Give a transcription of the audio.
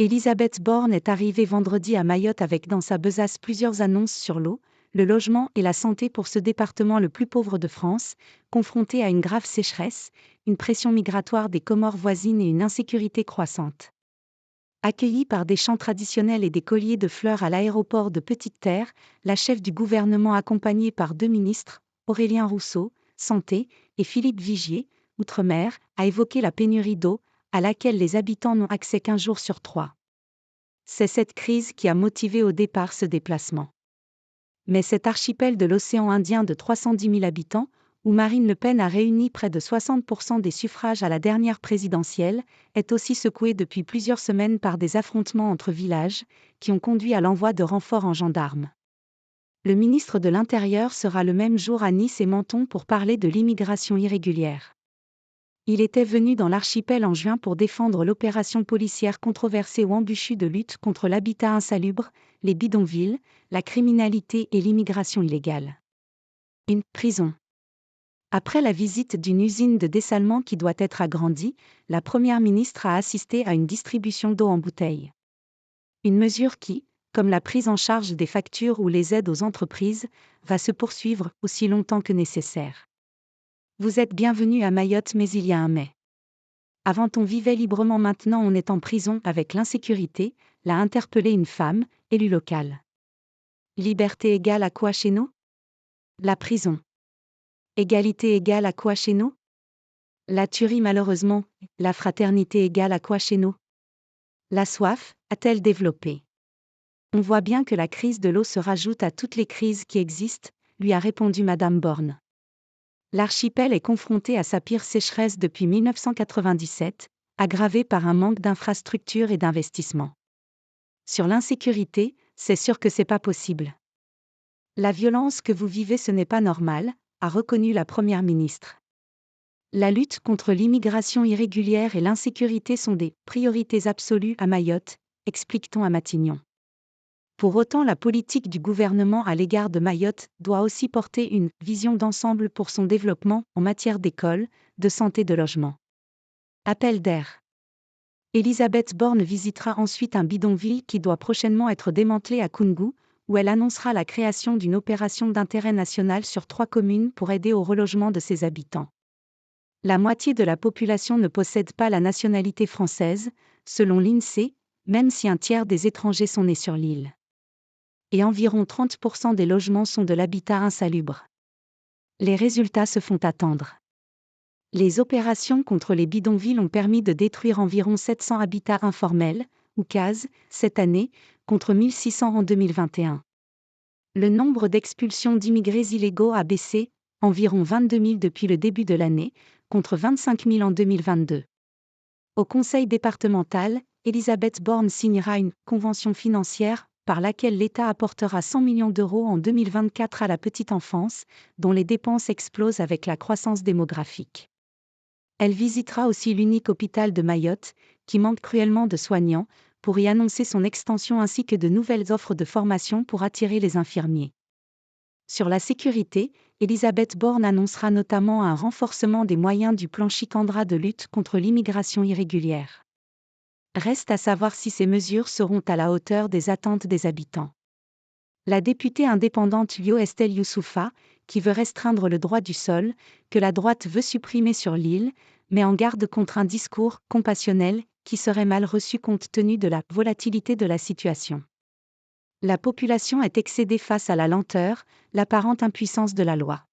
Elisabeth Borne est arrivée vendredi à Mayotte avec dans sa besace plusieurs annonces sur l'eau, le logement et la santé pour ce département le plus pauvre de France, confronté à une grave sécheresse, une pression migratoire des Comores voisines et une insécurité croissante. Accueillie par des chants traditionnels et des colliers de fleurs à l'aéroport de Petite-Terre, la chef du gouvernement accompagnée par deux ministres, Aurélien Rousseau, Santé, et Philippe Vigier, Outre-mer, a évoqué la pénurie d'eau, à laquelle les habitants n'ont accès qu'un jour sur 3. C'est cette crise qui a motivé au départ ce déplacement. Mais cet archipel de l'océan Indien de 310 000 habitants, où Marine Le Pen a réuni près de 60% des suffrages à la dernière présidentielle, est aussi secoué depuis plusieurs semaines par des affrontements entre villages, qui ont conduit à l'envoi de renforts en gendarmes. Le ministre de l'Intérieur sera le même jour à Nice et Menton pour parler de l'immigration irrégulière. Il était venu dans l'archipel en juin pour défendre l'opération policière controversée Wambushu de lutte contre l'habitat insalubre, les bidonvilles, la criminalité et l'immigration illégale. Une prison. Après la visite d'une usine de dessalement qui doit être agrandie, la Première ministre a assisté à une distribution d'eau en bouteilles. Une mesure qui, comme la prise en charge des factures ou les aides aux entreprises, va se poursuivre aussi longtemps que nécessaire. Vous êtes bienvenue à Mayotte, mais il y a un mais. Avant on vivait librement, maintenant on est en prison avec l'insécurité, l'a interpellé une femme, élue locale. Liberté égale à quoi chez nous? La prison. Égalité égale à quoi chez nous? La tuerie malheureusement, la fraternité égale à quoi chez nous? La soif, a-t-elle développé? On voit bien que la crise de l'eau se rajoute à toutes les crises qui existent, lui a répondu Madame Borne. L'archipel est confronté à sa pire sécheresse depuis 1997, aggravée par un manque d'infrastructures et d'investissements. Sur l'insécurité, c'est sûr que c'est pas possible. La violence que vous vivez, ce n'est pas normal, a reconnu la Première ministre. La lutte contre l'immigration irrégulière et l'insécurité sont des priorités absolues à Mayotte, explique-t-on à Matignon. Pour autant, la politique du gouvernement à l'égard de Mayotte doit aussi porter une vision d'ensemble pour son développement en matière d'école, de santé, de logement. Appel d'air. Elisabeth Borne visitera ensuite un bidonville qui doit prochainement être démantelé à Koungou, où elle annoncera la création d'une opération d'intérêt national sur 3 communes pour aider au relogement de ses habitants. La moitié de la population ne possède pas la nationalité française, selon l'INSEE, même si un tiers des étrangers sont nés sur l'île. Et environ 30% des logements sont de l'habitat insalubre. Les résultats se font attendre. Les opérations contre les bidonvilles ont permis de détruire environ 700 habitats informels, ou cases, cette année, contre 1600 en 2021. Le nombre d'expulsions d'immigrés illégaux a baissé, environ 22 000 depuis le début de l'année, contre 25 000 en 2022. Au conseil départemental, Elisabeth Borne signera une convention financière par laquelle l'État apportera 100 millions d'euros en 2024 à la petite enfance, dont les dépenses explosent avec la croissance démographique. Elle visitera aussi l'unique hôpital de Mayotte, qui manque cruellement de soignants, pour y annoncer son extension ainsi que de nouvelles offres de formation pour attirer les infirmiers. Sur la sécurité, Elisabeth Borne annoncera notamment un renforcement des moyens du plan Shikandra de lutte contre l'immigration irrégulière. Reste à savoir si ces mesures seront à la hauteur des attentes des habitants. La députée indépendante Lio Estelle Youssoufa, qui veut restreindre le droit du sol, que la droite veut supprimer sur l'île, met en garde contre un discours compassionnel qui serait mal reçu compte tenu de la volatilité de la situation. La population est excédée face à la lenteur, l'apparente impuissance de la loi.